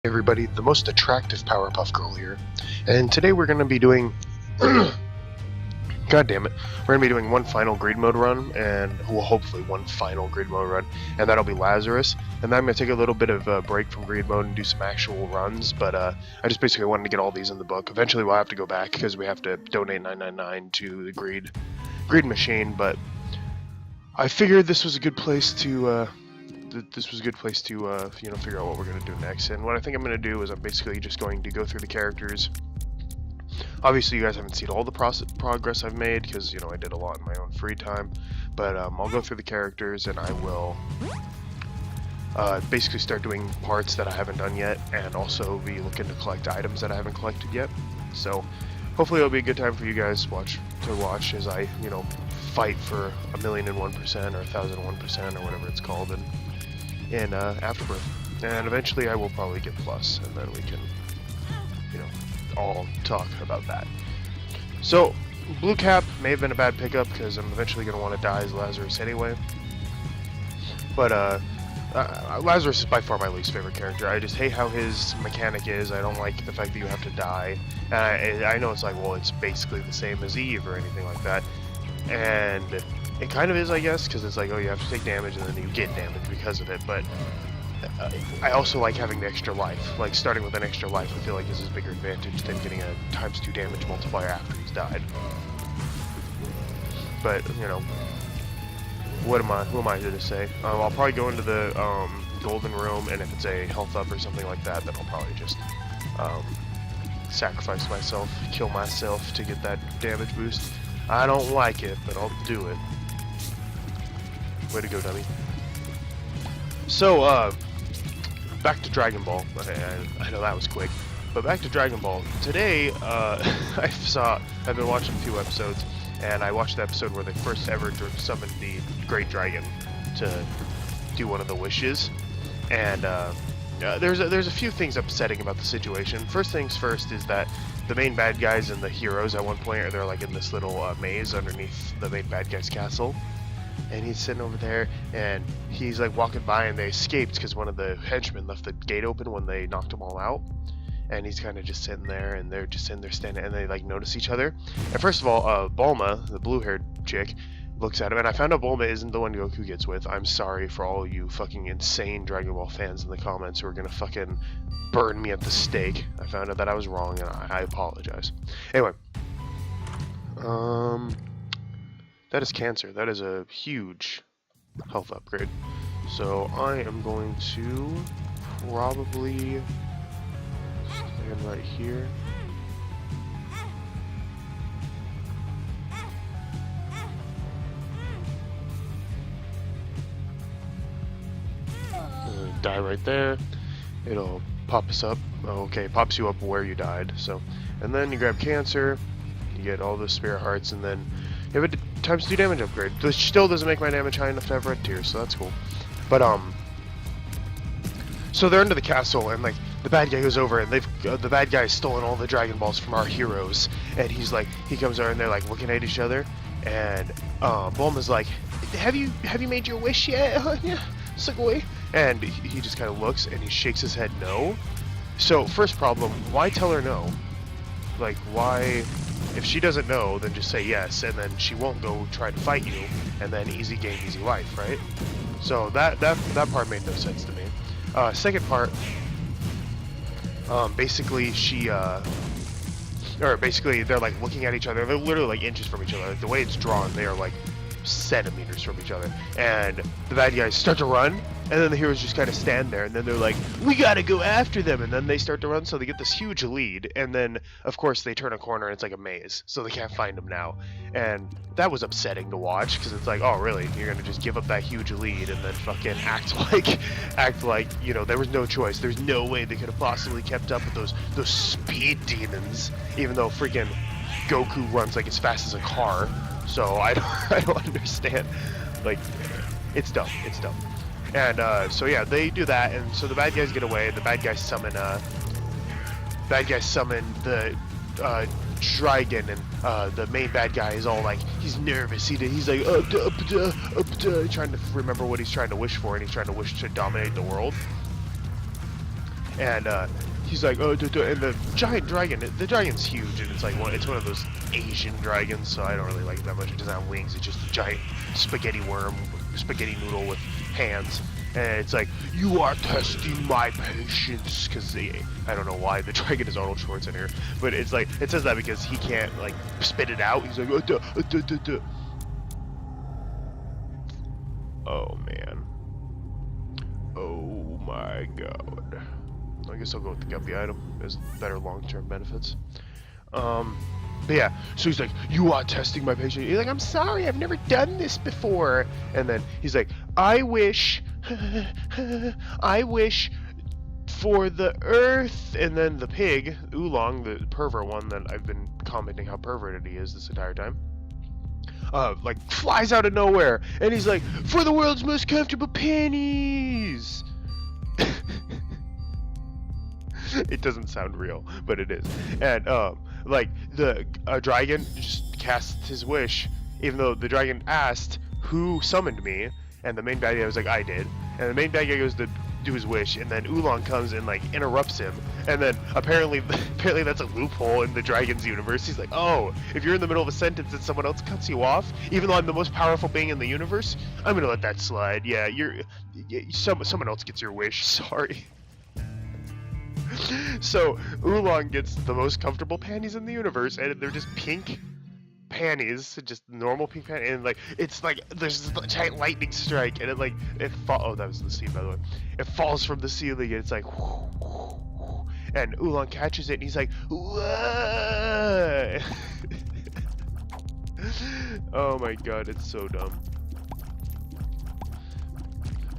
Everybody, the most attractive Powerpuff Girl here, and today we're going to be doing God damn it, we're going to be doing one final Greed Mode run, and well, hopefully one final Greed Mode run, and that'll be Lazarus, and then I'm going to take a little bit of a break from Greed Mode and do some actual runs, but I just basically wanted to get all these in the book. Eventually we'll have to go back, because we have to donate $9.99 to the Greed machine, but I figured this was a good place to, figure out what we're going to do next. And what I think I'm going to do is I'm basically just going to go through the characters. Obviously, you guys haven't seen all the progress I've made, because, I did a lot in my own free time. But I'll go through the characters, and I will basically start doing parts that I haven't done yet, and also be looking to collect items that I haven't collected yet. So, hopefully it'll be a good time for you guys to watch as I, fight for 1,001% or 1,001% or whatever it's called in Afterbirth. And eventually I will probably get Plus, and then we can, all talk about that. So, Blue Cap may have been a bad pickup, because I'm eventually going to want to die as Lazarus anyway. But, Lazarus is by far my least favorite character. I just hate how his mechanic is. I don't like the fact that you have to die. And I know it's like, well, it's basically the same as Eve or anything like that. And it kind of is, I guess, because it's like, oh, you have to take damage and then you get damage because of it, but I also like having the extra life. Like, starting with an extra life, I feel like is a bigger advantage than getting a ×2 damage multiplier after he's died. But, who am I here to say? I'll probably go into the golden room, and if it's a health up or something like that, then I'll probably just sacrifice myself, kill myself to get that damage boost. I don't like it, but I'll do it. Way to go, dummy. So, back to Dragon Ball. I know that was quick, but back to Dragon Ball. Today, I've been watching a few episodes, and I watched the episode where they first ever summoned the Great Dragon to do one of the wishes, and there's a few things upsetting about the situation. First things first is that the main bad guys and the heroes at one point they're like in this little maze underneath the main bad guy's castle, and he's sitting over there, and he's like walking by, and they escaped because one of the henchmen left the gate open when they knocked them all out, and he's kind of just sitting there, and they're just sitting there standing, and they like notice each other. And first of all, Bulma, the blue-haired chick, looks at him, and I found out Bulma isn't the one Goku gets with. I'm sorry for all you fucking insane Dragon Ball fans in the comments who are gonna fucking burn me at the stake. I found out that I was wrong, and I apologize. Anyway, that is Cancer. That is a huge health upgrade. So I am going to probably stand right here. Die right there. It'll pop us up. Oh, okay, pops you up where you died. So, and then you grab Cancer, you get all the Spirit Hearts, and then you have a ×2 damage upgrade. This still doesn't make my damage high enough to have red tiers, so that's cool. But so they're into the castle, and like the bad guy goes over, and the bad guy's stolen all the Dragon Balls from our heroes, and he comes over, and they're like looking at each other, and Bulma's like, have you made your wish yet? Yeah, Sugoi. And he just kind of looks, and he shakes his head no. So first problem, why tell her no? Like, why? If she doesn't know, then just say yes, and then she won't go try to fight you, and then easy game, easy life, right? So that part made no sense to me. Second part, basically they're like looking at each other. They're literally like inches from each other. Like, the way it's drawn, they are like centimeters from each other, and the bad guys start to run, and then the heroes just kind of stand there, and then they're like, we gotta go after them, and then they start to run, so they get this huge lead, and then of course they turn a corner, and it's like a maze, so they can't find them now. And that was upsetting to watch, because it's like, oh really, you're gonna just give up that huge lead and then fucking act like there was no choice. There's no way they could have possibly kept up with those speed demons, even though freaking Goku runs like as fast as a car. So I don't understand. Like, it's dumb. It's dumb. And so yeah, they do that, and so the bad guys get away. The bad guys summon the dragon, and the main bad guy is all like, he's nervous. He's like trying to remember what he's trying to wish for, and he's trying to wish to dominate the world. and he's like, oh, and the giant dragon, the dragon's huge, and it's like it's one of those Asian dragons, so I don't really like it that much. It doesn't have wings, it's just a giant spaghetti noodle with hands. And it's like, you are testing my patience, because I don't know why the dragon is Arnold Schwarzenegger, but it's like, it says that because he can't, like, spit it out. He's like, oh, man. Oh, my God. I guess I'll go with the guppy item. There's better long-term benefits. But yeah, so he's like, you are testing my patience. He's like, I'm sorry, I've never done this before. And then he's like, I wish for the earth. And then the pig, Oolong, the pervert one that I've been commenting how perverted he is this entire time, like flies out of nowhere. And he's like, for the world's most comfortable panties. It doesn't sound real, but it is. And like the dragon just casts his wish, even though the dragon asked who summoned me, and the main bad guy was like, I did. And the main bad guy goes to do his wish, and then Oolong comes and like interrupts him. And then apparently that's a loophole in the dragon's universe. He's like, oh, if you're in the middle of a sentence and someone else cuts you off, even though I'm the most powerful being in the universe, I'm gonna let that slide. Yeah, someone else gets your wish. Sorry. So Oolong gets the most comfortable panties in the universe, and they're just pink panties, just normal pink panties, and like it's like there's this giant lightning strike, and oh, that was the scene, by the way. It falls from the ceiling, and it's like, and Oolong catches it, and he's like, whoa! Oh my God, it's so dumb.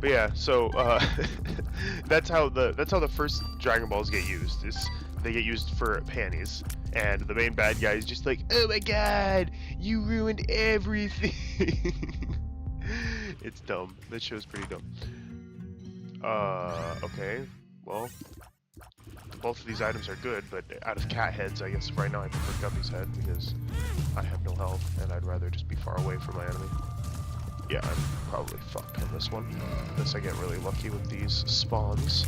But yeah, so that's how the first Dragon Balls get used. They get used for panties, and the main bad guy is just like, oh my God, you ruined everything. It's dumb. That show's pretty dumb. Okay, well, both of these items are good, but out of cat heads, I guess right now I prefer Guppy's head because I have no health, and I'd rather just be far away from my enemy. Yeah, I'm probably fucked on this one, unless I get really lucky with these spawns.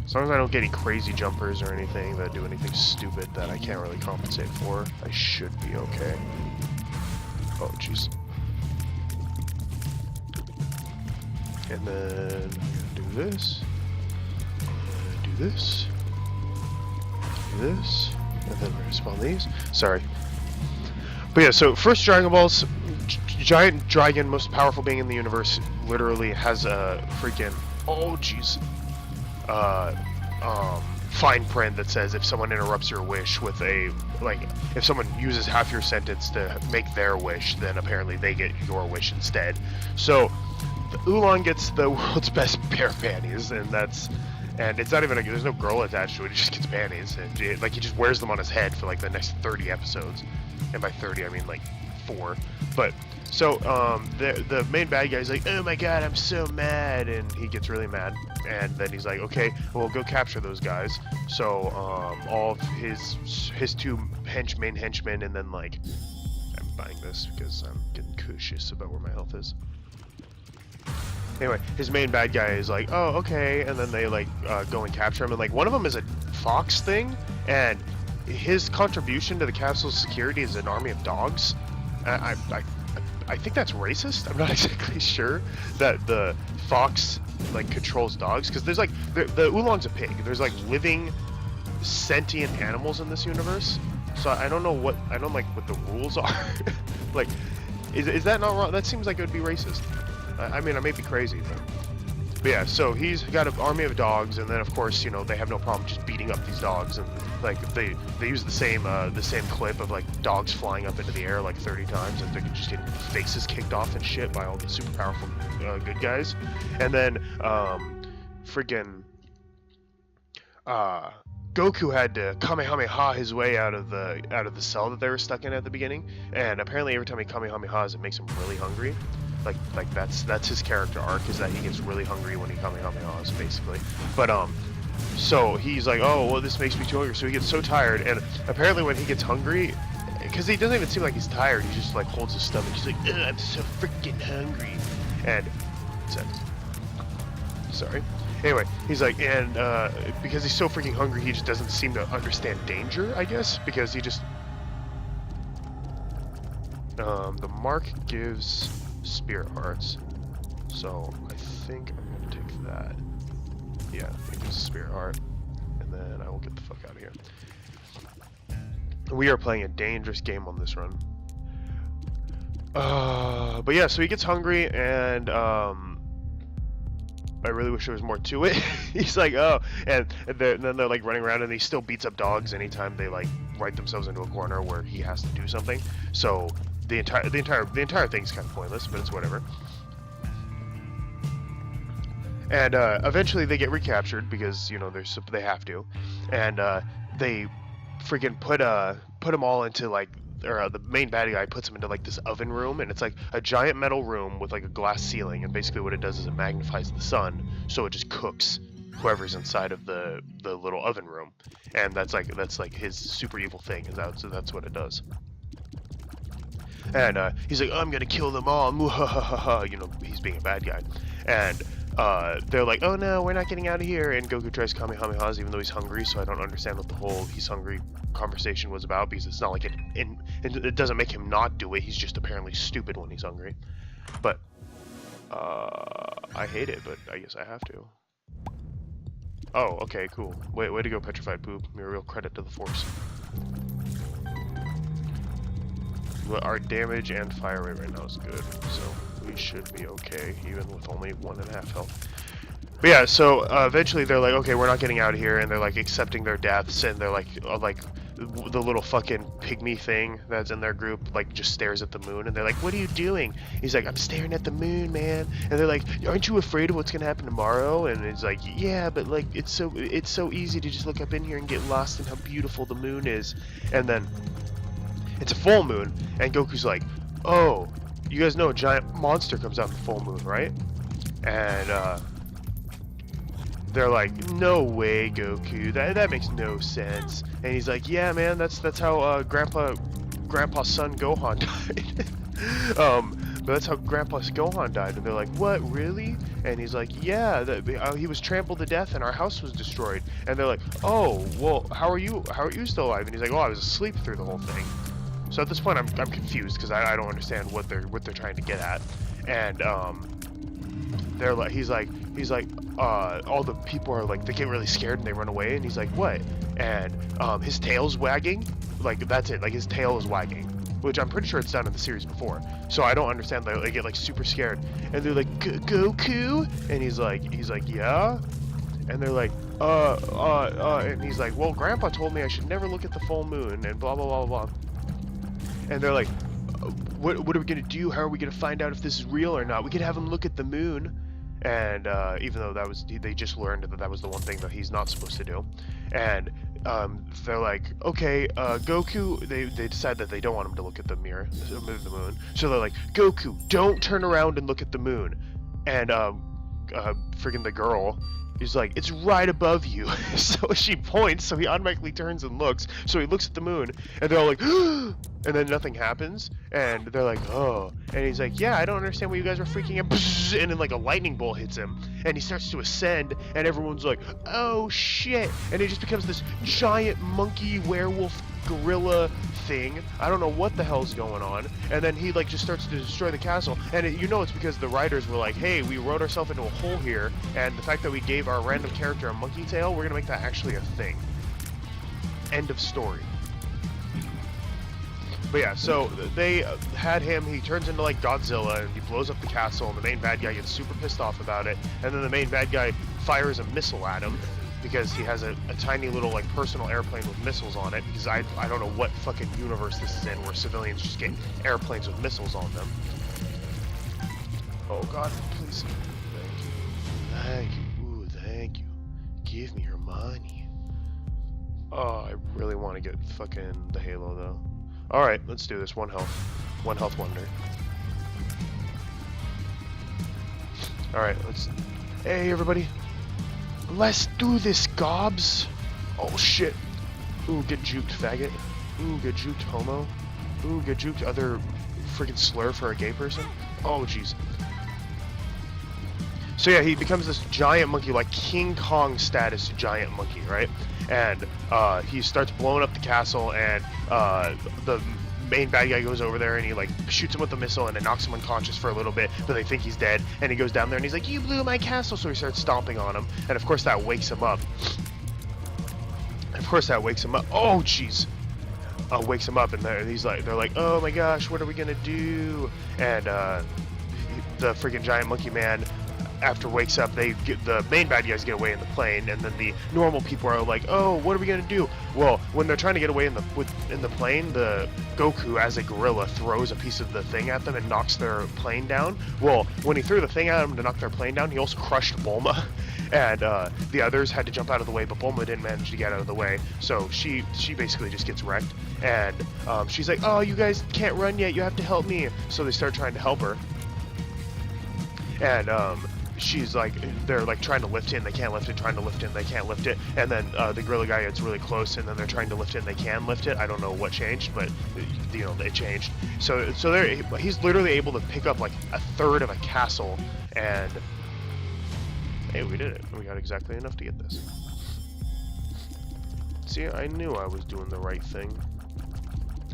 As long as I don't get any crazy jumpers or anything that do anything stupid that I can't really compensate for, I should be okay. Oh, jeez. And then I'm gonna do this, do this, do this. And then we're gonna spawn these. Sorry. But yeah, so first Dragon Balls, giant dragon, most powerful being in the universe, literally has a freaking, oh jeez, fine print that says if someone interrupts your wish with a, like, if someone uses half your sentence to make their wish, then apparently they get your wish instead. So the Oolong gets the world's best pair of panties, and it's not even there's no girl attached to it, it just gets panties, and he just wears them on his head for like the next 30 episodes, and by 30 I mean like 4, but, so, the main bad guy's like, oh my God, I'm so mad, and he gets really mad, and then he's like, okay, well, go capture those guys, so, all of his two main henchmen, and then, like, I'm buying this because I'm getting cautious about where my health is. Anyway, his main bad guy is like, oh, okay, and then they, like, go and capture him, and, like, one of them is a fox thing, and his contribution to the castle's security is an army of dogs. I think that's racist. I'm not exactly sure that the fox, like, controls dogs, because there's, like, the Oolong's a pig. There's, like, living, sentient animals in this universe, so I don't know what the rules are. Like, is that not wrong? That seems like it would be racist. I mean, I may be crazy, but yeah, so he's got an army of dogs, and then of course, you know, they have no problem just beating up these dogs, and like they use the same clip of like dogs flying up into the air like 30 times, and they're just getting faces kicked off and shit by all the super powerful good guys, and then friggin' Goku had to Kamehameha his way out of the cell that they were stuck in at the beginning, and apparently every time he Kamehamehas, it makes him really hungry. Like that's his character arc, is that he gets really hungry when he Kamehamehas, basically. But so he's like, oh well, this makes me too hungry, so he gets so tired, and apparently when he gets hungry, because he doesn't even seem like he's tired. He just like holds his stomach. He's like, ugh, I'm so freaking hungry. And sorry. Anyway, he's like, and because he's so freaking hungry, he just doesn't seem to understand danger, I guess, because he just the mark gives spirit hearts, so I think I'm gonna take that. Yeah, it gives a spirit heart, and then I will get the fuck out of here. We are playing a dangerous game on this run. But yeah, so he gets hungry, and I really wish there was more to it. He's like, oh, and then they're like running around, and he still beats up dogs anytime they like write themselves into a corner where he has to do something. So the entire thing's kind of pointless, but it's whatever. And eventually they get recaptured because, you know, they have to, and they freaking put them all into like, or the main bad guy puts them into like this oven room, and it's like a giant metal room with like a glass ceiling, and basically what it does is it magnifies the sun, so it just cooks whoever's inside of the little oven room, and that's like his super evil thing. So that's what it does. And he's like, oh, I'm gonna kill them all, you know, he's being a bad guy. And they're like, oh no, we're not getting out of here, and Goku tries Kamehamehas even though he's hungry, so I don't understand what the whole he's hungry conversation was about, because it's not like it doesn't make him not do it, he's just apparently stupid when he's hungry. But I hate it, but I guess I have to. Oh, okay, cool. Way to go, Petrified Poop. You're a real credit to the Force. Our damage and fire rate right now is good, so we should be okay, even with only 1.5 health. But yeah, so eventually they're like, okay, we're not getting out of here, and they're like accepting their deaths, and they're like the little fucking pygmy thing that's in their group like just stares at the moon, and they're like, what are you doing? He's like, I'm staring at the moon, man. And they're like, aren't you afraid of what's gonna happen tomorrow? And he's like, yeah, but like it's so easy to just look up in here and get lost in how beautiful the moon is. And then it's a full moon, and Goku's like, oh, you guys know a giant monster comes out in the full moon, right? And they're like, no way, Goku, that makes no sense. And he's like, yeah, man, that's how Grandpa's son Gohan died. But that's how Grandpa's Gohan died. And they're like, what, really? And he's like, yeah, he was trampled to death and our house was destroyed. And they're like, oh, well, how are you still alive? And he's like, oh, I was asleep through the whole thing. So at this point, I'm confused because I don't understand what they're trying to get at. And they're like, he's like, all the people are like, they get really scared and they run away. And he's like, what? And his tail's wagging. Like, that's it. Like, his tail is wagging, which I'm pretty sure it's done in the series before. So I don't understand. They get like super scared, and they're like, Goku, and he's like, yeah. And they're like, and he's like, well, Grandpa told me I should never look at the full moon, and blah blah blah blah. And they're like, what are we gonna do? How are we gonna find out if this is real or not? We could have him look at the moon. And even though they just learned that was the one thing that he's not supposed to do. And they're like, okay, Goku, they decide that they don't want him to look at the mirror, the moon. So they're like, Goku, don't turn around and look at the moon. And friggin' the girl is like, it's right above you. So she points, so he automatically turns and looks. So he looks at the moon, and they're all like, and then nothing happens, and they're like, oh. And he's like, yeah, I don't understand why you guys are freaking out. And then like a lightning bolt hits him, and he starts to ascend, and everyone's like, oh shit. And it just becomes this giant monkey werewolf gorilla thing. I don't know what the hell's going on. And then he like just starts to destroy the castle, and it's because the writers were like, hey, we wrote ourselves into a hole here, and the fact that we gave our random character a monkey tail, we're gonna make that actually a thing. End of story. But yeah, so they had him, he turns into like Godzilla, and he blows up the castle, and the main bad guy gets super pissed off about it, and then the main bad guy fires a missile at him, because he has a tiny little like personal airplane with missiles on it, because I don't know what fucking universe this is in where civilians just get airplanes with missiles on them. Oh god, please. Thank you. Ooh, thank you. Give me your money. Oh, I really want to get fucking the Halo though. Alright, let's do this. 1 health. 1 health wonder. Alright, let's... Hey, everybody. Let's do this, gobs. Oh, shit. Ooh, get juked, faggot. Ooh, get juked, homo. Ooh, get juked. Other freaking slur for a gay person? Oh, jeez. So yeah, he becomes this giant monkey, like King Kong status giant monkey, right? And he starts blowing up the castle, and the main bad guy goes over there and he like shoots him with a missile and it knocks him unconscious for a little bit, but they think he's dead. And he goes down there and he's like, "You blew my castle!" So he starts stomping on him, and of course that wakes him up. Oh, jeez. Wakes him up, and they're like, "Oh my gosh, what are we gonna do?" And the freaking giant monkey man, after wakes up, the main bad guys get away in the plane, and then the normal people are like, "Oh, what are we gonna do?" Well, when they're trying to get away in the plane, the Goku as a gorilla throws a piece of the thing at them and knocks their plane down. Well, when he threw the thing at them to knock their plane down, he also crushed Bulma, and the others had to jump out of the way, but Bulma didn't manage to get out of the way, so she basically just gets wrecked. And she's like, "Oh, you guys can't run yet, you have to help me." So they start trying to help her, and she's like, they're like trying to lift it and they can't lift it, trying to lift it and they can't lift it, and then the gorilla guy gets really close, and then they're trying to lift it and they can lift it. I don't know what changed, but you know, it changed. So he's literally able to pick up like a third of a castle, and hey, we did it. We got exactly enough to get this. See, I knew I was doing the right thing.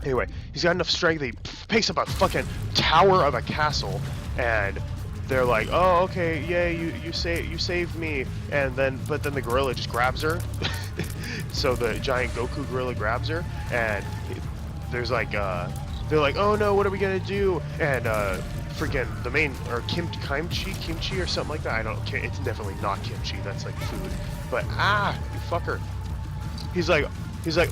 Anyway, he's got enough strength, he picks up a fucking tower of a castle, and they're like, "Oh, okay, yeah, you saved me," and then the gorilla just grabs her. So the giant Goku gorilla grabs her, and there's like, they're like, "Oh no, what are we gonna do?" And freaking the main, or kimchi or something like that. I don't care. It's definitely not kimchi. That's like food. But you fucker. He's like,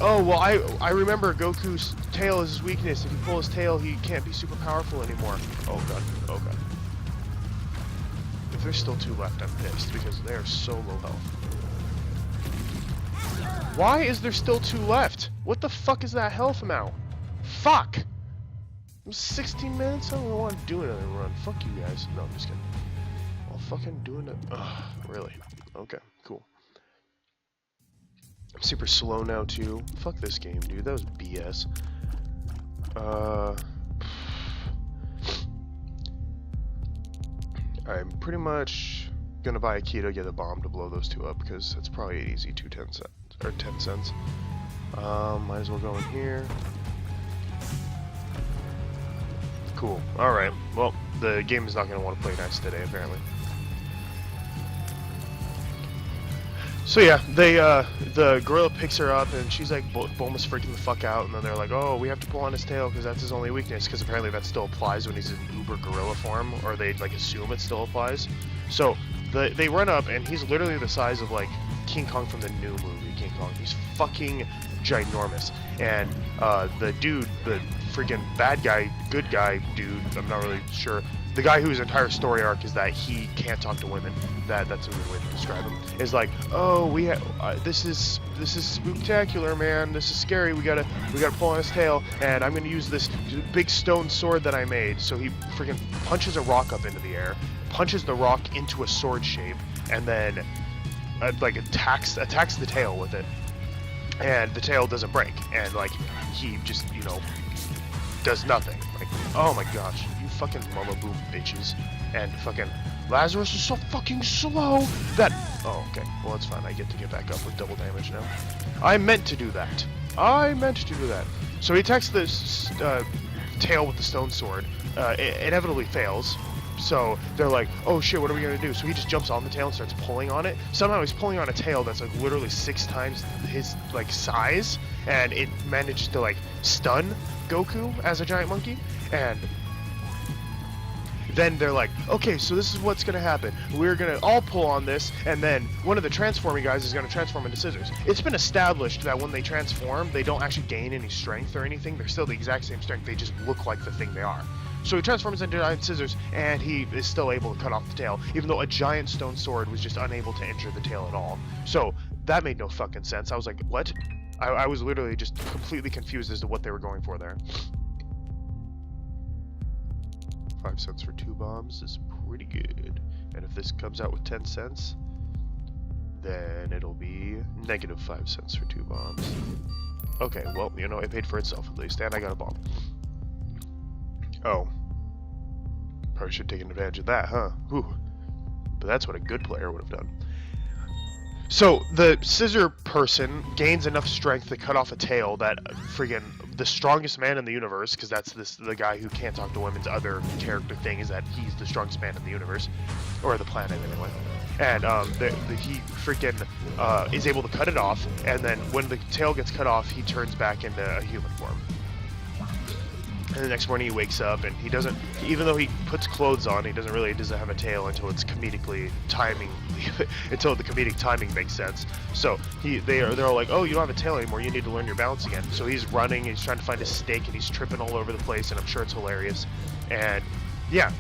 "Oh well, I remember Goku's tail is his weakness. If you pull his tail, he can't be super powerful anymore." Oh god. Oh god. If there's still 2 left, I'm pissed, because they are so low health. Why is there still 2 left? What the fuck is that health amount? Fuck! It was 16 minutes? I don't want to do another run. Fuck you guys. No, I'm just kidding. I'll fucking do it. Ugh, really? Okay, cool. I'm super slow now, too. Fuck this game, dude. That was BS. I'm pretty much gonna buy a key to get a bomb to blow those 2 up, because that's probably an easy 10 cents. Might as well go in here. Cool. Alright. Well, the game is not gonna want to play nice today, apparently. So yeah, the gorilla picks her up, and she's like, Bulma's freaking the fuck out, and then they're like, "Oh, we have to pull on his tail because that's his only weakness," because apparently that still applies when he's in uber gorilla form, or they like assume it still applies. So they run up, and he's literally the size of like King Kong from the new movie King Kong. He's fucking ginormous, and the dude, the freaking bad guy, good guy dude, I'm not really sure. The guy whose entire story arc is that he can't talk to women. That's a good way to describe him. Is like, "Oh, this is spooktacular, man. This is scary. We gotta pull on his tail, and I'm gonna use this big stone sword that I made." So he freaking punches a rock up into the air, punches the rock into a sword shape, and then like attacks the tail with it, and the tail doesn't break, and like he just does nothing. Like, oh my gosh, you fucking mama boom bitches. And fucking Lazarus is so fucking slow that... Oh, okay. Well, it's fine. I get to get back up with double damage now. I meant to do that. So he attacks the tail with the stone sword. It inevitably fails. So they're like, "Oh shit, what are we gonna do?" So he just jumps on the tail and starts pulling on it. Somehow he's pulling on a tail that's like literally 6 times his like size, and it manages to like stun Goku as a giant monkey. And then they're like, "Okay, so this is what's gonna happen. We're gonna all pull on this, and then one of the transforming guys is gonna transform into scissors." It's been established that when they transform, they don't actually gain any strength or anything. They're still the exact same strength. They just look like the thing they are. So he transforms into giant scissors, and he is still able to cut off the tail, even though a giant stone sword was just unable to injure the tail at all. So that made no fucking sense. I was like, what? I was literally just completely confused as to what they were going for there. 5 cents for 2 bombs is pretty good. And if this comes out with 10 cents, then it'll be -5 cents for 2 bombs. Okay, well, it paid for itself at least, and I got a bomb. Oh. Probably should have taken advantage of that, huh? Whew. But that's what a good player would have done. So, the scissor person gains enough strength to cut off a tail that friggin' the strongest man in the universe, because that's the guy who can't talk to women's other character thing, is that he's the strongest man in the universe. Or the planet, anyway. And he freaking is able to cut it off, and then when the tail gets cut off, he turns back into a human form. And the next morning he wakes up, and he doesn't, even though he puts clothes on, he doesn't have a tail until it's comedically timing, until the comedic timing makes sense. So they're all like, oh, you don't have a tail anymore, you need to learn your balance again. So he's running, he's trying to find a stake, and he's tripping all over the place, and I'm sure it's hilarious. And yeah,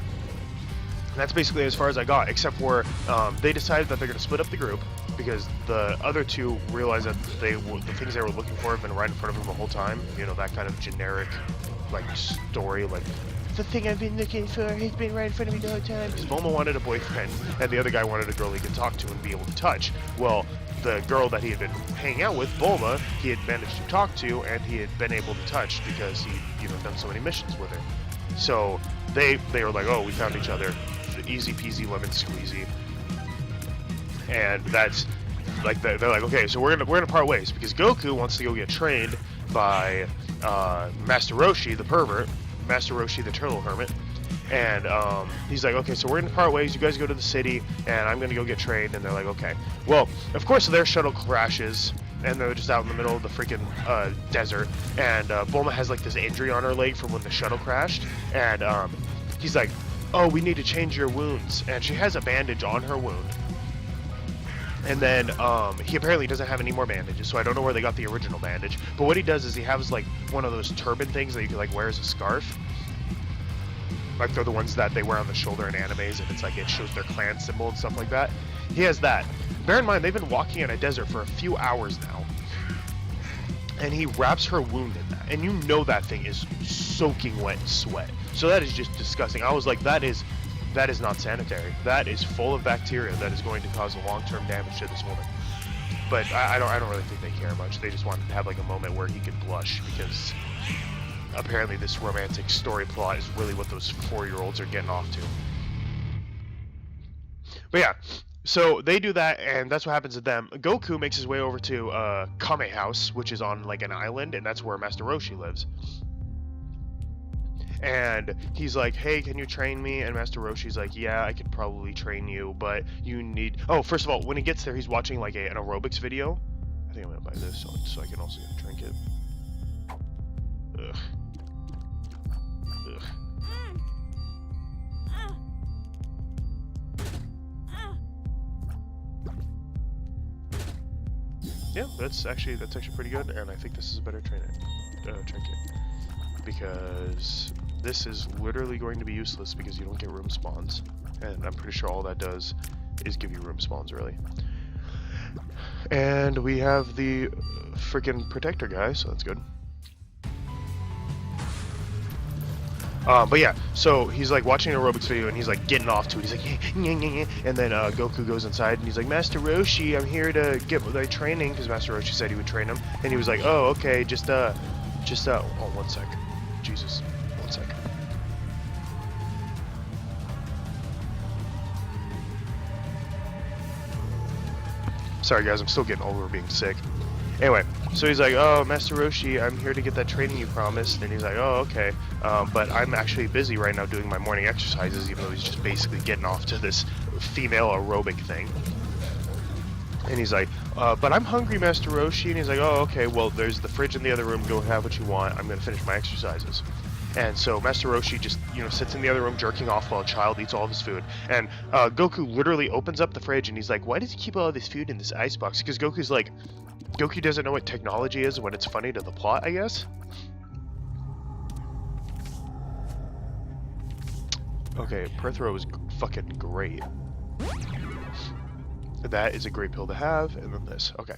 that's basically as far as I got, except for they decided that they're going to split up the group, because the other two realized that the things they were looking for have been right in front of them the whole time. You know, that kind of generic, like, story, like, the thing I've been looking for has been right in front of me the whole time. Because Bulma wanted a boyfriend, and the other guy wanted a girl he could talk to and be able to touch. Well, the girl that he had been hanging out with, Bulma, he had managed to talk to, and he had been able to touch because he, done so many missions with her. So they were like, oh, we found each other. Easy peasy lemon squeezy. And that's like, they're like, okay, so we're gonna part ways, because Goku wants to go get trained by Master Roshi, the pervert, Master Roshi, the turtle hermit. And he's like, okay, so we're gonna part ways, you guys go to the city, and I'm gonna go get trained. And they're like, okay. Well, of course their shuttle crashes, and they're just out in the middle of the freaking desert, and Bulma has like this injury on her leg from when the shuttle crashed, and he's like, oh, we need to change your wounds. And she has a bandage on her wound. And then he apparently doesn't have any more bandages, so I don't know where they got the original bandage. But what he does is he has like one of those turban things that you can like wear as a scarf. Like they're the ones that they wear on the shoulder in animes, and it's like it shows their clan symbol and stuff like that. He has that. Bear in mind, they've been walking in a desert for a few hours now. And he wraps her wound in that. And you know that thing is soaking wet in sweat. So that is just disgusting. I was like, that is not sanitary. That is full of bacteria that is going to cause long-term damage to this woman. But I don't really think they care much. They just wanted to have like a moment where he could blush, because apparently this romantic story plot is really what those 4-year-olds are getting off to. But yeah, so they do that, and that's what happens to them. Goku makes his way over to Kame House, which is on like an island, and that's where Master Roshi lives. And he's like, hey, can you train me? And Master Roshi's like, yeah, I could probably train you, but you need... Oh, first of all, when he gets there, he's watching like an aerobics video. I think I'm gonna buy this so I can also get a trinket. Ugh. Ugh. Yeah, that's actually pretty good, and I think this is a better trinket. Because this is literally going to be useless because you don't get room spawns, and I'm pretty sure all that does is give you room spawns, really. And we have the freaking protector guy, so that's good. But yeah, so he's like watching an aerobics video, and he's like getting off to it. He's like, yeah, yeah, yeah. And then Goku goes inside, and he's like, Master Roshi, I'm here to get my training, because Master Roshi said he would train him. And he was like, oh, okay, oh, 1 sec. Jesus, 1 sec. Sorry guys, I'm still getting over being sick. Anyway, so he's like, oh, Master Roshi, I'm here to get that training you promised. And he's like, oh, okay. But I'm actually busy right now doing my morning exercises, even though he's just basically getting off to this female aerobic thing. And he's like, but I'm hungry, Master Roshi. And he's like, oh, okay, well, there's the fridge in the other room. Go have what you want. I'm going to finish my exercises. And so Master Roshi just, sits in the other room jerking off while a child eats all of his food. And Goku literally opens up the fridge, and he's like, why does he keep all of his food in this icebox? Because Goku's like, Goku doesn't know what technology is when it's funny to the plot, I guess. Okay, Perthro is fucking great. That is a great pill to have, and then this. Okay.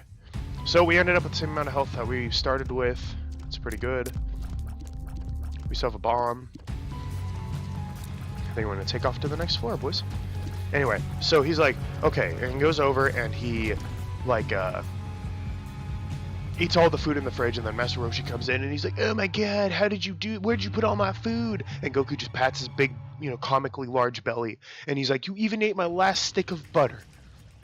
So we ended up with the same amount of health that we started with. It's pretty good. We still have a bomb. I think we're gonna take off to the next floor, boys. Anyway, so he's like, okay, and he goes over and he, like, eats all the food in the fridge, and then Master Roshi comes in and he's like, oh my god, where'd you put all my food? And Goku just pats his big, comically large belly, and he's like, you even ate my last stick of butter.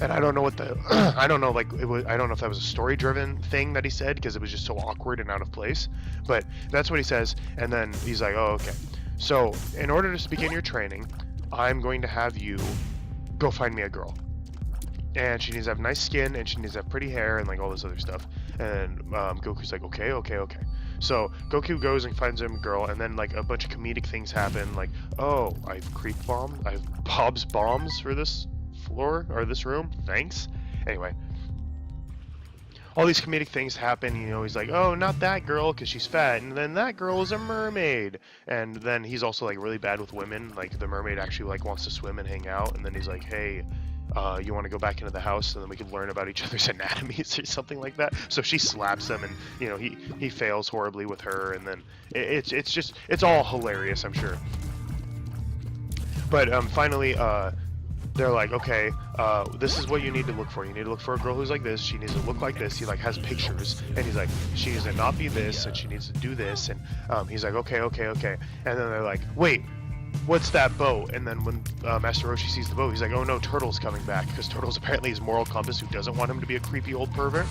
And I don't know what I don't know, I don't know if that was a story-driven thing that he said, because it was just so awkward and out of place, but that's what he says. And then he's like, oh, okay. So, in order to begin your training, I'm going to have you go find me a girl. And she needs to have nice skin, and she needs to have pretty hair, and like all this other stuff. And Goku's like, okay. So Goku goes and finds him a girl, and then like a bunch of comedic things happen, like, oh, I have Bob's bombs for this floor, or this room, thanks. Anyway, all these comedic things happen. He's like, oh, not that girl, because she's fat, and then that girl is a mermaid. And then he's also like really bad with women. Like the mermaid actually like wants to swim and hang out, and then he's like, hey, you want to go back into the house, and then we can learn about each other's anatomies or something like that. So she slaps him, and he fails horribly with her, and then it's all hilarious, I'm sure. But finally, they're like, okay, this is what you need to look for. You need to look for a girl who's like this. She needs to look like this. He like has pictures, and he's like, she needs to not be this, and she needs to do this. And he's like, okay. And then they're like, wait, what's that boat? And then when Master Roshi sees the boat, he's like, oh no, Turtle's coming back, because Turtle's apparently his moral compass, who doesn't want him to be a creepy old pervert.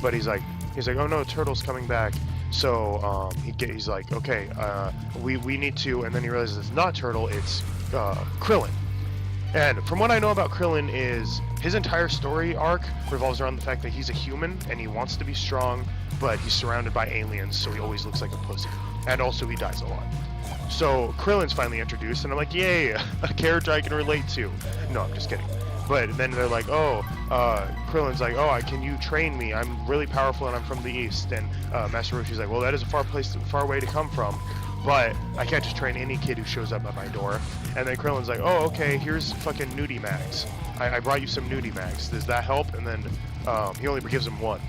But he's like, oh no, Turtle's coming back. So he's like, okay, we need to, and then he realizes it's not Turtle, it's Krillin. And from what I know about Krillin is his entire story arc revolves around the fact that he's a human and he wants to be strong, but he's surrounded by aliens, so he always looks like a pussy. And also he dies a lot. So Krillin's finally introduced, and I'm like, yay, a character I can relate to. No, I'm just kidding. But then they're like, oh, Krillin's like, oh, can you train me? I'm really powerful and I'm from the East. And Master Roshi's like, well, that is a far way to come from. But I can't just train any kid who shows up at my door. And then Krillin's like, oh, okay, here's fucking nudie mags. I brought you some nudie mags. Does that help? And then he only gives him one.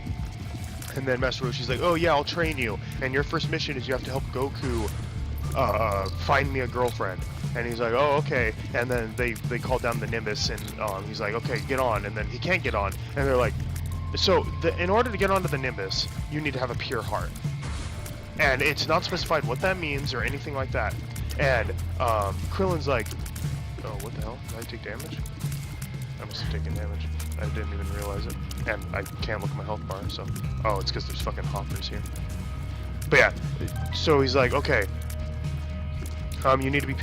And then Master Roshi's like, oh yeah, I'll train you. And your first mission is you have to help Goku find me a girlfriend. And he's like, oh, okay. And then they call down the Nimbus, and he's like, okay, get on. And then he can't get on. And they're like, so in order to get onto the Nimbus, you need to have a pure heart. And it's not specified what that means or anything like that. And Krillin's like, oh, what the hell? Did I take damage? I must have taken damage. I didn't even realize it. And I can't look at my health bar, so... Oh, it's because there's fucking hoppers here. But yeah, so he's like, okay, you need to be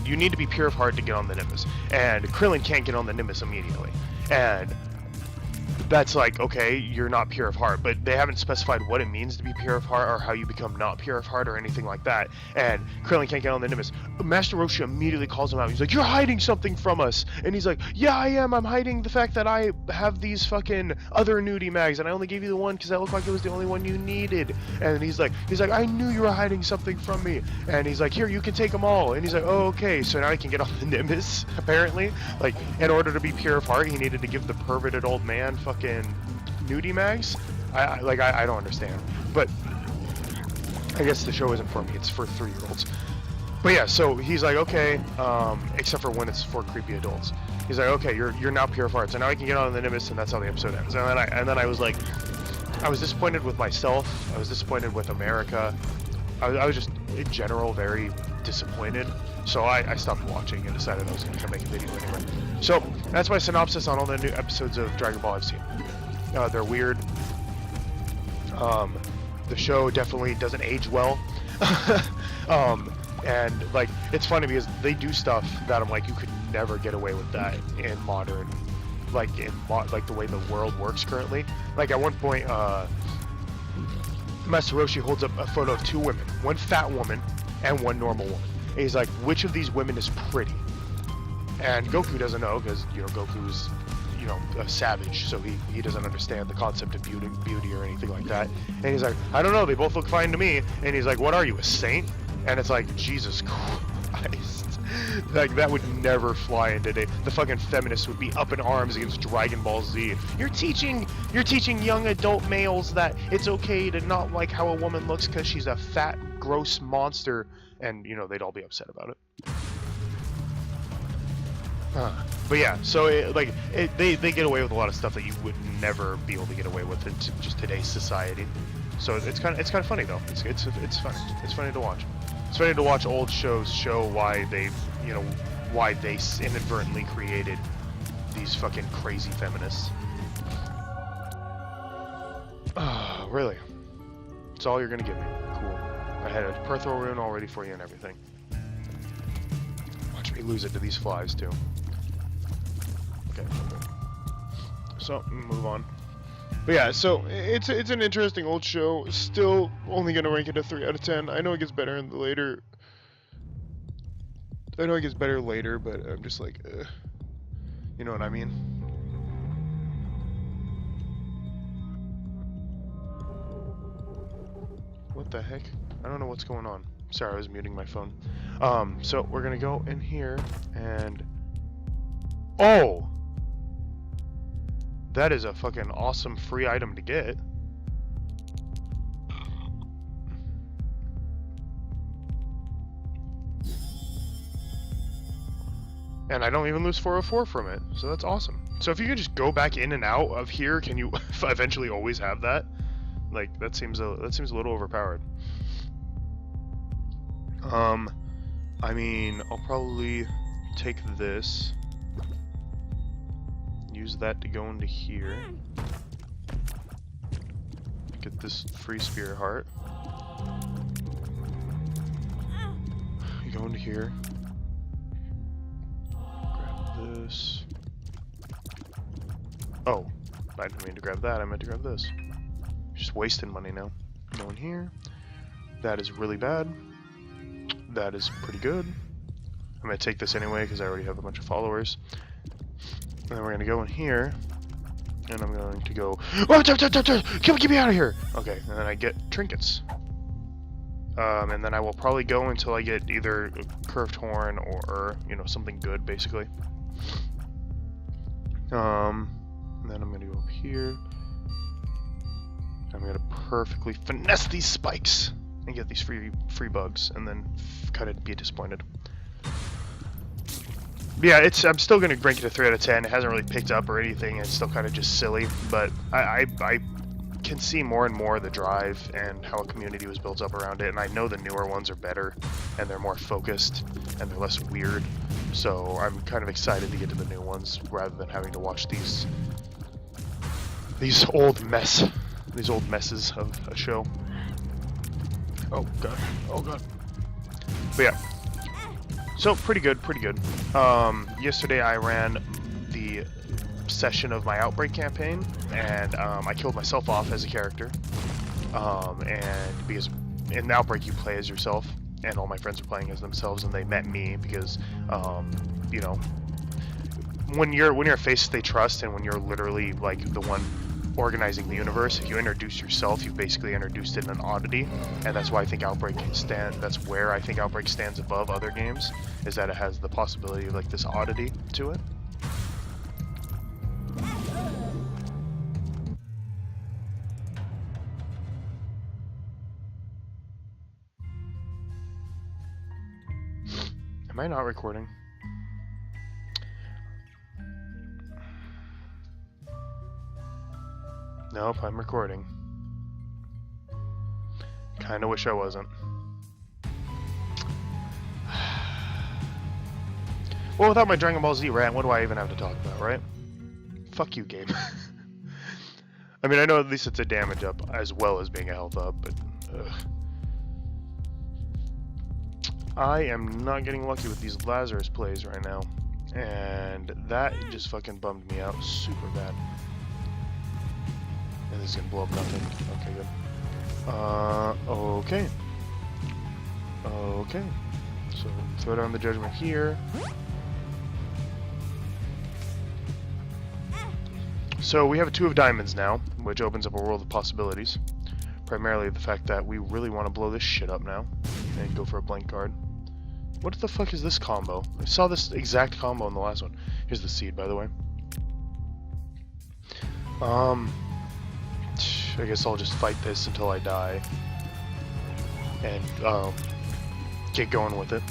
you need to be pure of heart to get on the Nimbus. And Krillin can't get on the Nimbus immediately. And that's like, okay, you're not pure of heart, but they haven't specified what it means to be pure of heart or how you become not pure of heart or anything like that. And Krillin can't get on the Nimbus. Master Roshi immediately calls him out. He's like, you're hiding something from us. And he's like, yeah, I am. I'm hiding the fact that I have these fucking other nudie mags, and I only gave you the one because that looked like it was the only one you needed. And he's like, I knew you were hiding something from me. And he's like, here, you can take them all. And he's like, oh, okay. So now I can get on the Nimbus, apparently. Like, in order to be pure of heart, he needed to give the perverted old man fucking nudie mags. I don't understand, but I guess the show isn't for me. It's for 3-year-olds. But yeah, so he's like, okay, except for when it's for creepy adults. He's like, okay, you're now pure of heart, so now I can get on the Nimbus, and that's how the episode ends. And then I was like, I was disappointed with myself. I was disappointed with America. I was just in general very disappointed. So I stopped watching and decided I was going to make a video anyway. So that's my synopsis on all the new episodes of Dragon Ball I've seen. They're weird. The show definitely doesn't age well. And like, it's funny because they do stuff that I'm like, you could never get away with that in modern, like the way the world works currently. Like at one point, Master Roshi holds up a photo of 2 women, one fat woman and one normal woman. And he's like, which of these women is pretty? And Goku doesn't know because, Goku's, a savage, so he doesn't understand the concept of beauty or anything like that. And he's like, I don't know, they both look fine to me. And he's like, what are you, a saint? And it's like, Jesus Christ. Like, that would never fly in today. The fucking feminists would be up in arms against Dragon Ball Z. You're teaching young adult males that it's okay to not like how a woman looks because she's a fat, gross monster. And, they'd all be upset about it. But yeah, so they get away with a lot of stuff that you would never be able to get away with in just today's society. So it's kind of funny though. It's funny. It's funny to watch. It's funny to watch old shows show why they why they inadvertently created these fucking crazy feminists. Really? It's all you're gonna give me. Cool. I had a Perthro rune all ready for you and everything. Watch me lose it to these flies too. Okay. So move on. But yeah, so it's an interesting old show. Still only gonna rank it a 3 out of 10. I know it gets better in the later. I know it gets better later, but I'm just like, you know what I mean? What the heck? I don't know what's going on. Sorry, I was muting my phone. So we're gonna go in here and... Oh! That is a fucking awesome free item to get. And I don't even lose 404 from it, so that's awesome. So if you can just go back in and out of here, can you eventually always have that? Like, that seems a little overpowered. I mean, I'll probably take this, use that to go into here, get this free spirit heart, you go into here, grab this, oh, I didn't mean to grab that, I meant to grab this, just wasting money now, go in here, that is really bad. That is pretty good. I'm going to take this anyway because I already have a bunch of followers. And then we're going to go in here. And I'm going to go... Oh, get me out of here! Okay, and then I get trinkets. And then I will probably go until I get either a curved horn or, you know, something good, basically. And then I'm going to go up here. I'm going to perfectly finesse these spikes. And get these free bugs, and then kind of be disappointed. But yeah, I'm still gonna rank it a 3 out of 10. It hasn't really picked up or anything. It's still kind of just silly, but I can see more and more the drive and how a community was built up around it. And I know the newer ones are better, and they're more focused, and they're less weird. So I'm kind of excited to get to the new ones rather than having to watch these old messes of a show. Oh god, oh god. But yeah, so pretty good. Yesterday I ran the session of my Outbreak campaign, and I killed myself off as a character. And because in the Outbreak you play as yourself, and all my friends are playing as themselves, and they met me because, you know, when you're a face they trust, and when you're literally like the one organizing the universe, if you introduce yourself, you've basically introduced it in an oddity, and that's why I think Outbreak that's where I think Outbreak stands above other games, is that it has the possibility of like this oddity to it. Am I not recording? Nope, I'm recording. Kinda wish I wasn't. Well, without my Dragon Ball Z rant, what do I even have to talk about, right? Fuck you, game. I mean, I know at least it's a damage up as well as being a health up, but... I am not getting lucky with these Lazarus plays right now. And that just fucking bummed me out super bad. And this is gonna blow up nothing. Okay, good. Okay. Okay. So, throw down the judgment here. So, we have a 2 of diamonds now, which opens up a world of possibilities. Primarily the fact that we really want to blow this shit up now. And go for a blank card. What the fuck is this combo? I saw this exact combo in the last one. Here's the seed, by the way. I guess I'll just fight this until I die. And, get going with it.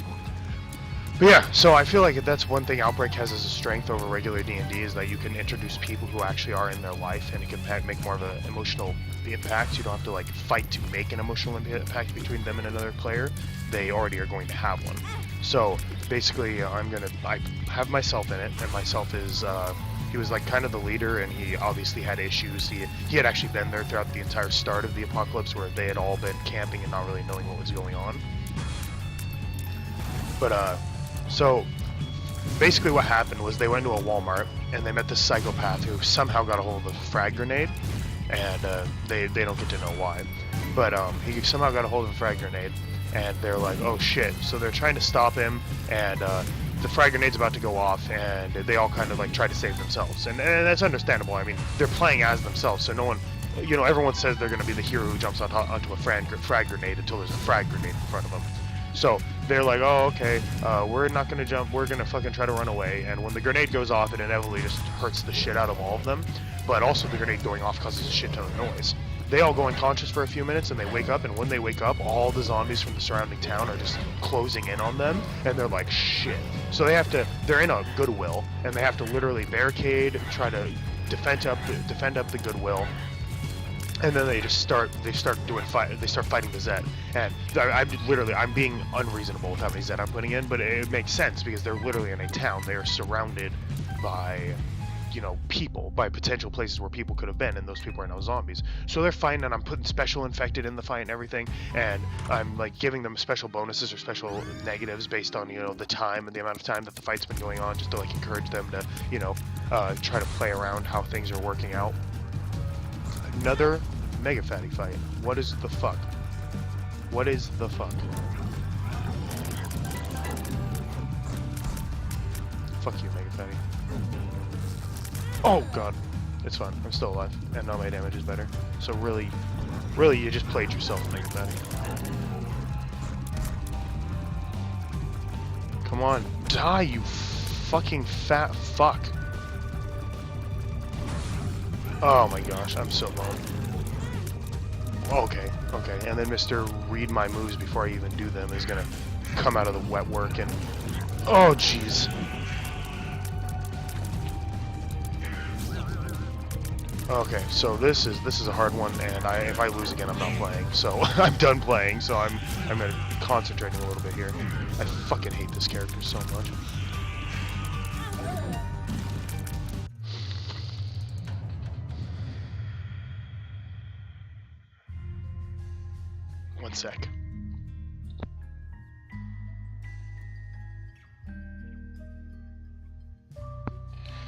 But yeah, so I feel like that's one thing Outbreak has as a strength over regular D&D is that you can introduce people who actually are in their life, and it can make more of an emotional impact. You don't have to like fight to make an emotional impact between them and another player. They already are going to have one. So basically, I have myself in it, and myself is he was like kind of the leader, and he obviously had issues. He had actually been there throughout the entire start of the apocalypse, where they had all been camping and not really knowing what was going on. But so basically what happened was they went to a Walmart and they met this psychopath who somehow got a hold of a frag grenade, and they don't get to know why. But he somehow got a hold of a frag grenade, and they're like, oh shit. So they're trying to stop him, and the frag grenade's about to go off, and they all kind of like try to save themselves. And that's understandable. I mean, they're playing as themselves, so no one, you know, everyone says they're going to be the hero who jumps onto a frag grenade until there's a frag grenade in front of them. So they're like, oh, okay, we're not going to jump, we're going to fucking try to run away. And when the grenade goes off, it inevitably just hurts the shit out of all of them. But also the grenade going off causes a shit ton of noise. They all go unconscious for a few minutes, and they wake up, and when they wake up, all the zombies from the surrounding town are just closing in on them, and they're like, shit. So they're in a Goodwill, and they have to literally barricade, try to defend up the Goodwill. And then they start fighting the Zed, and I'm being unreasonable with how many Zed I'm putting in, but it makes sense because they're literally in a town. They are surrounded by, you know, people, by potential places where people could have been, and those people are now zombies. So they're fighting, and I'm putting special infected in the fight and everything, and I'm like giving them special bonuses or special negatives based on, you know, the time and the amount of time that the fight's been going on, just to like encourage them to, you know, try to play around how things are working out. Another Mega Fatty fight. What is the fuck? What is the fuck? Fuck you, Mega Fatty. Oh god. It's fine. I'm still alive. And now my damage is better. So really, you just played yourself, Mega Fatty. Come on. Die, you fucking fat fuck. Oh my gosh, I'm so bummed. Okay, and then Mr. Read My Moves before I even do them is gonna come out of the wet work and... Oh, jeez. Okay, so this is a hard one, and if I lose again, I'm not playing. So I'm done playing, so I'm gonna concentrating a little bit here. I fucking hate this character so much. One sec.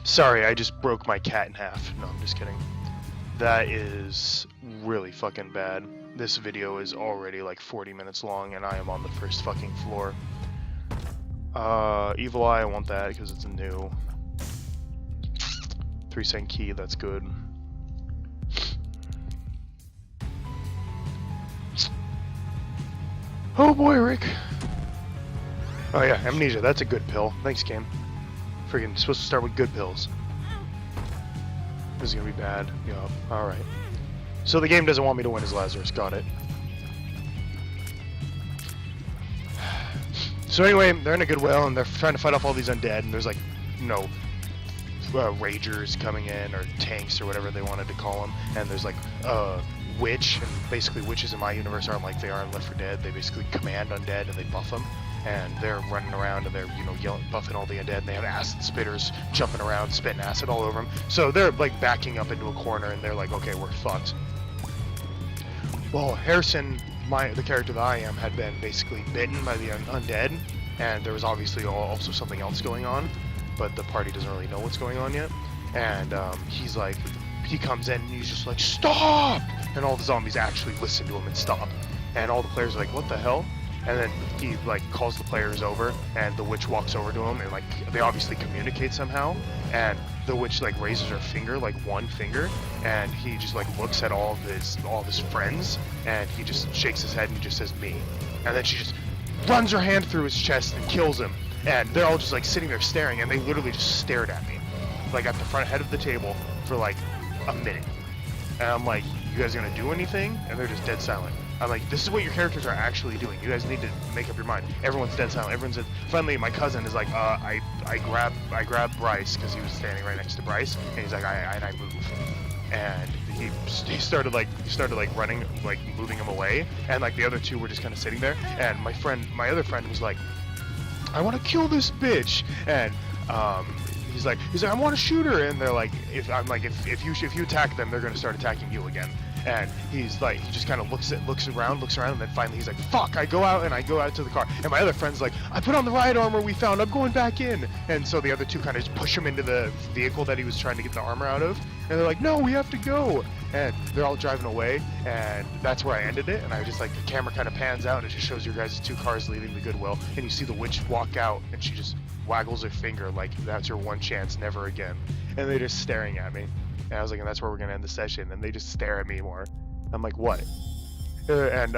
Sorry, I just broke my cat in half. No, I'm just kidding. That is really fucking bad. This video is already like 40 minutes long, and I am on the first fucking floor. Evil Eye, I want that because it's new. 3-cent key, that's good. Oh boy, Rick. Oh yeah, amnesia, that's a good pill. Thanks, game. Freaking supposed to start with good pills. This is gonna be bad. Yup, alright. So the game doesn't want me to win as Lazarus, got it. So anyway, they're in a Goodwill, and they're trying to fight off all these undead, and there's like, you know, ragers coming in, or tanks, or whatever they wanted to call them, and there's like, witch, and basically witches in my universe aren't like they are in Left 4 Dead. They basically command undead and they buff them, and they're running around and they're, you know, yelling, buffing all the undead, and they have acid spitters jumping around, spitting acid all over them. So they're like backing up into a corner, and they're like, okay, we're fucked. Well, Harrison, the character that I am, had been basically bitten by the undead, and there was obviously also something else going on, but the party doesn't really know what's going on yet. And he's like, he comes in and he's just like, stop! And all the zombies actually listen to him and stop. And all the players are like, what the hell? And then he like calls the players over, and the witch walks over to him, and like they obviously communicate somehow. And the witch like raises her finger, like one finger, and he just like looks at all of his friends, and he just shakes his head and he just says me. And then she just runs her hand through his chest and kills him. And they're all just like sitting there staring, and they literally just stared at me, like at the front head of the table for like a minute. And I'm like, you guys gonna do anything? And they're just dead silent. I'm like, this is what your characters are actually doing. You guys need to make up your mind. Everyone's dead silent. Everyone's dead. Finally, my cousin is like, I grab Bryce because he was standing right next to Bryce, and he's like, I move, and he started like running, like moving him away, and like the other two were just kind of sitting there, and my other friend was like, I want to kill this bitch, and he's like, I want to shoot her, and they're like, if you attack them, they're gonna start attacking you again. And he's like, he just kind of looks around, and then finally he's like, fuck, I go out to the car. And my other friend's like, I put on the riot armor we found, I'm going back in. And so the other two kind of just push him into the vehicle that he was trying to get the armor out of. And they're like, no, we have to go. And they're all driving away, and that's where I ended it. And I just like, the camera kind of pans out, and it just shows your guys' two cars leaving the Goodwill. And you see the witch walk out, and she just waggles her finger like, that's your one chance, never again. And they're just staring at me. And I was like, and that's where we're gonna end the session. And they just stare at me more. I'm like, what? And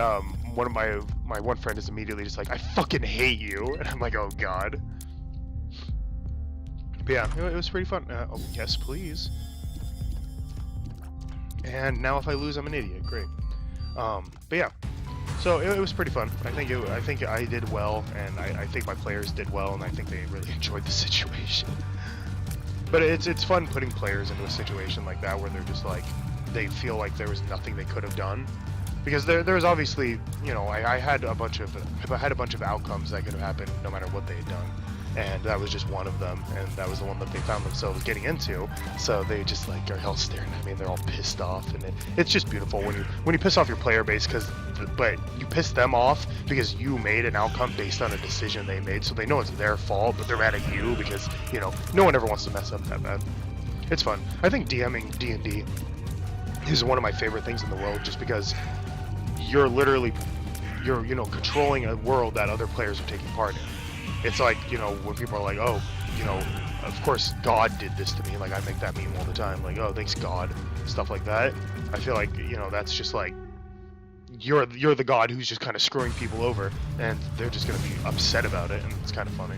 one of my one friend is immediately just like, I fucking hate you. And I'm like, oh god. But yeah, it was pretty fun. Oh yes, please. And now if I lose, I'm an idiot. Great. But yeah. So it was pretty fun. I think I did well, and I think my players did well, and I think they really enjoyed the situation. But it's fun putting players into a situation like that where they're just like, they feel like there was nothing they could have done, because there's obviously, you know, I had a bunch of outcomes that could have happened no matter what they had done, and that was just one of them, and that was the one that they found themselves getting into. So they just like are all staring at me, and they're all pissed off, and it's just beautiful when you piss off your player base, but you piss them off because you made an outcome based on a decision they made, so they know it's their fault, but they're mad at you because, you know, no one ever wants to mess up that bad. It's fun. I think DMing D&D is one of my favorite things in the world, just because you're you know, controlling a world that other players are taking part in. It's like, you know, when people are like, oh, you know, of course God did this to me, like I make that meme all the time, like, oh, thanks God, stuff like that. I feel like, you know, that's just like, you're the God who's just kind of screwing people over, and they're just gonna be upset about it, and it's kind of funny.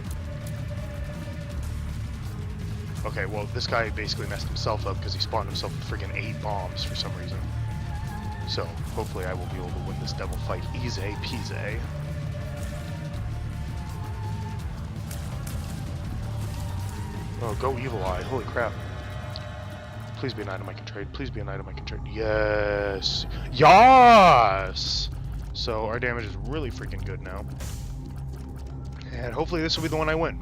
Okay, well, this guy basically messed himself up because he spawned himself with friggin' 8 bombs for some reason. So, hopefully I will be able to win this devil fight easy peasy. Oh, go Evil Eye, holy crap. Please be an item I can trade, please be an item I can trade. Yes! Yes! So, our damage is really freaking good now. And hopefully this will be the one I win.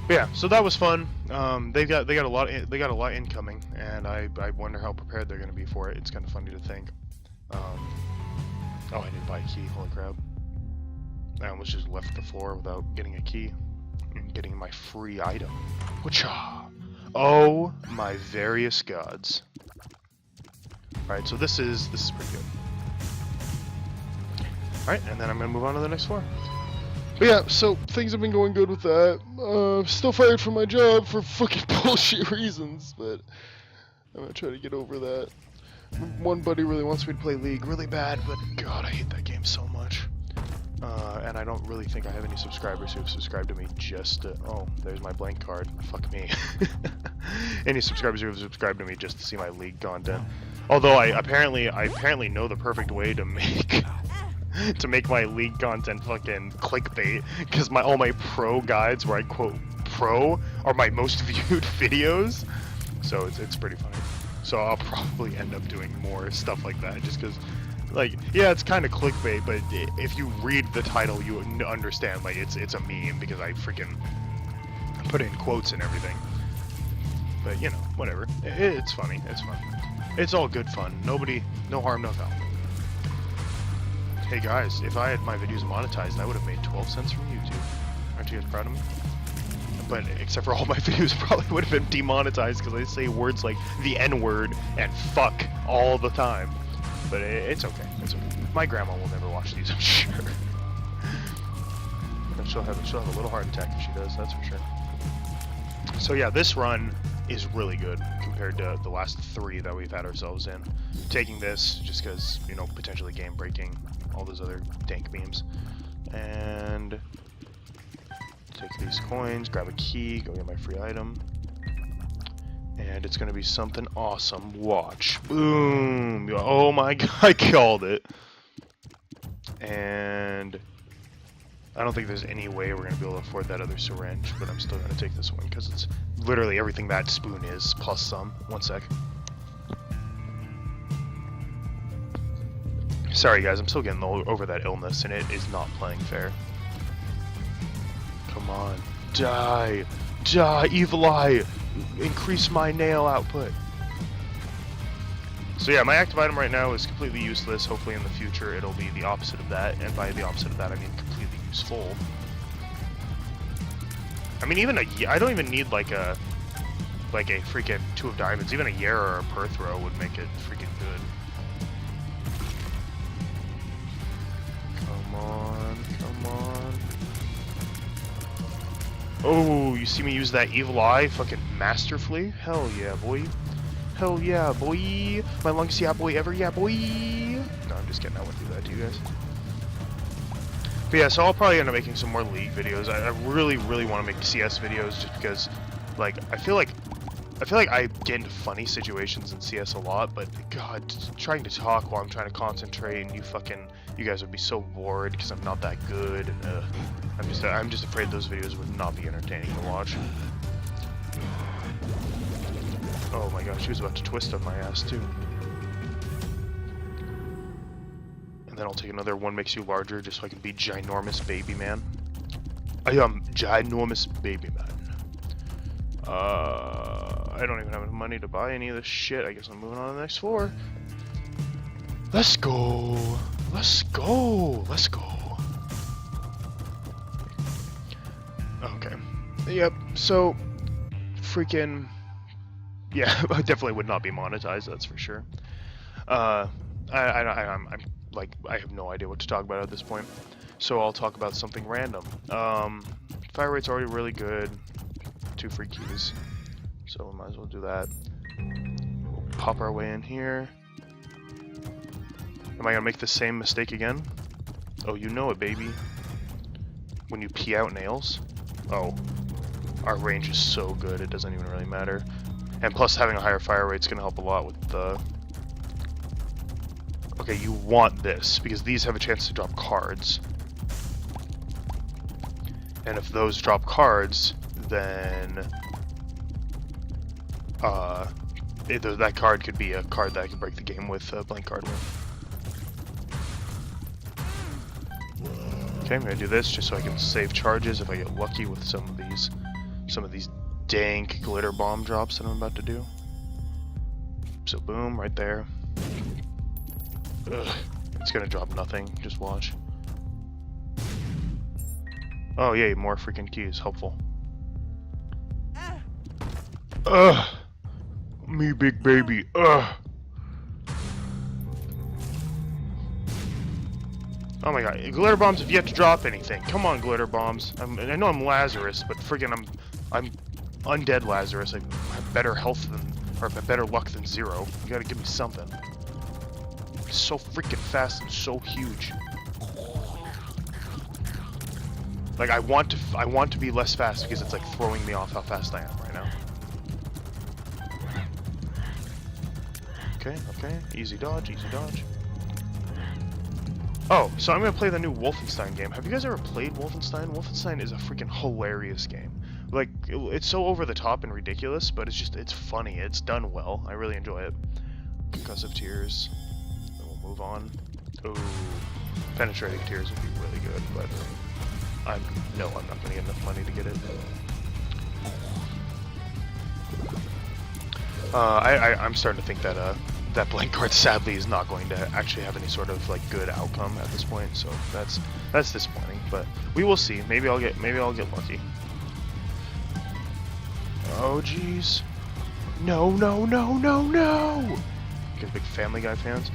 But yeah, so that was fun. They got a lot incoming, and I wonder how prepared they're gonna be for it. It's kind of funny to think. Oh, I didn't buy a key. Holy crap! I almost just left the floor without getting a key and getting my free item. Whatcha? Oh my various gods! All right, so this is pretty good. All right, and then I'm gonna move on to the next floor. But yeah, so things have been going good with that. Still fired from my job for fucking bullshit reasons, but I'm gonna try to get over that. One buddy really wants me to play League really bad, but god, I hate that game so much. And I don't really think I have any subscribers who have subscribed to me just to... Oh, there's my blank card. Fuck me. Any subscribers who have subscribed to me just to see my League content. Although I apparently know the perfect way to make my League content fucking clickbait, because all my pro guides where I quote pro are my most viewed videos, so it's pretty funny. So I'll probably end up doing more stuff like that, just because, like, yeah, it's kind of clickbait, but if you read the title, you understand, like, it's a meme, because I freaking put in quotes and everything. But, you know, whatever. It's funny. It's fun. It's all good fun. No harm, no foul. Hey guys, if I had my videos monetized, I would have made 12 cents from YouTube. Aren't you guys proud of me? But except for all my videos probably would have been demonetized because I say words like the N-word and fuck all the time. But it's okay. It's okay. My grandma will never watch these, I'm sure. And she'll have a little heart attack if she does, that's for sure. So yeah, this run is really good compared to the last 3 that we've had ourselves in. Taking this just because, you know, potentially game breaking, all those other dank memes. And take these coins, grab a key, go get my free item. And it's gonna be something awesome. Watch. Boom! Oh my god, I called it. And I don't think there's any way we're gonna be able to afford that other syringe, but I'm still gonna take this one because it's literally everything that spoon is, plus some. One sec. Sorry guys, I'm still getting over that illness and it is not playing fair. Come on. Die! Die, evil eye! Increase my nail output. So yeah, my active item right now is completely useless. Hopefully in the future it'll be the opposite of that, and by the opposite of that I mean completely useful. I mean even I don't even need like a freaking 2 of diamonds. Even a Yara or a Perthrow would make it freaking good. Come on, come on. Oh, you see me use that evil eye fucking masterfully? Hell yeah, boy. Hell yeah, boy. My lungs, yeah, boy, ever, yeah, boy. No, I'm just kidding. I wouldn't do that to you guys. But yeah, so I'll probably end up making some more League videos. I really, really want to make CS videos just because, like, I feel like I get into funny situations in CS a lot, but God, trying to talk while I'm trying to concentrate and you guys would be so bored because I'm not that good, and I'm just afraid those videos would not be entertaining to watch. Oh my gosh, she was about to twist on my ass too. And then I'll take another one makes you larger just so I can be ginormous baby man. I am ginormous baby man. I don't even have enough money to buy any of this shit. I guess I'm moving on to the next floor. Let's go. Let's go. Let's go. Okay. Yep. So, freaking. Yeah, I definitely would not be monetized. That's for sure. I'm like, I have no idea what to talk about at this point. So I'll talk about something random. Fire rate's already really good. 2 free keys. So we might as well do that. We'll pop our way in here. Am I gonna make the same mistake again? Oh, you know it, baby. When you pee out nails? Oh. Our range is so good, it doesn't even really matter. And plus, having a higher fire rate's gonna help a lot with the... Okay, you want this, because these have a chance to drop cards. And if those drop cards, then... that card could be a card that I could break the game with, a blank card with. Okay, I'm gonna do this just so I can save charges if I get lucky with some of these dank glitter bomb drops that I'm about to do. So boom, right there. Ugh, it's gonna drop nothing, just watch. Oh yay, more freaking keys, helpful. Ugh! Me big baby, ugh! Oh my god, glitter bombs have yet to drop anything. Come on, glitter bombs. I know I'm Lazarus, but friggin' I'm undead Lazarus. I have better health than, or better luck than 0. You gotta give me something. It's so freaking fast and so huge. Like I want to be less fast because it's like throwing me off how fast I am right now. Okay, okay, easy dodge, easy dodge. Oh, so I'm gonna play the new Wolfenstein game. Have you guys ever played Wolfenstein? Wolfenstein is a freaking hilarious game. Like, it's so over the top and ridiculous, but it's funny. It's done well. I really enjoy it. Concussive tears. Then we'll move on. Ooh, penetrating tears would be really good, but I'm not gonna get enough money to get it. I'm starting to think that that blank card sadly is not going to actually have any sort of like good outcome at this point, so that's disappointing. But we will see. Maybe I'll get lucky. Oh jeez. No, no, no, no, no! You guys big Family Guy fans?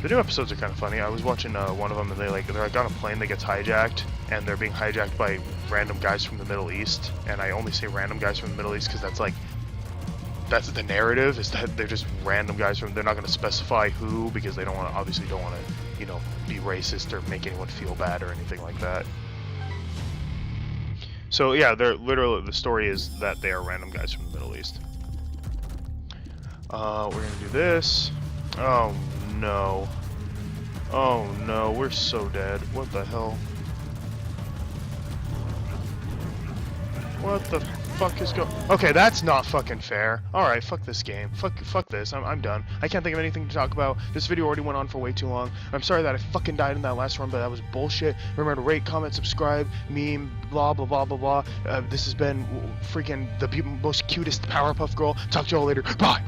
The new episodes are kind of funny. I was watching one of them, and they're like on a plane that gets hijacked, and they're being hijacked by random guys from the Middle East. And I only say random guys from the Middle East because that's the narrative, is that they're just random guys from. They're not going to specify who because they obviously don't want to, be racist or make anyone feel bad or anything like that. So yeah, they're literally, the story is that they are random guys from the Middle East. We're gonna do this. Oh no. Oh no, we're so dead. What the hell? What the fuck is going? Okay, that's not fucking fair. Alright, fuck this game. Fuck this. I'm done. I can't think of anything to talk about. This video already went on for way too long. I'm sorry that I fucking died in that last run, but that was bullshit. Remember to rate, comment, subscribe, meme, blah, blah, blah, blah, blah. This has been freaking the most cutest Powerpuff Girl. Talk to y'all later. Bye!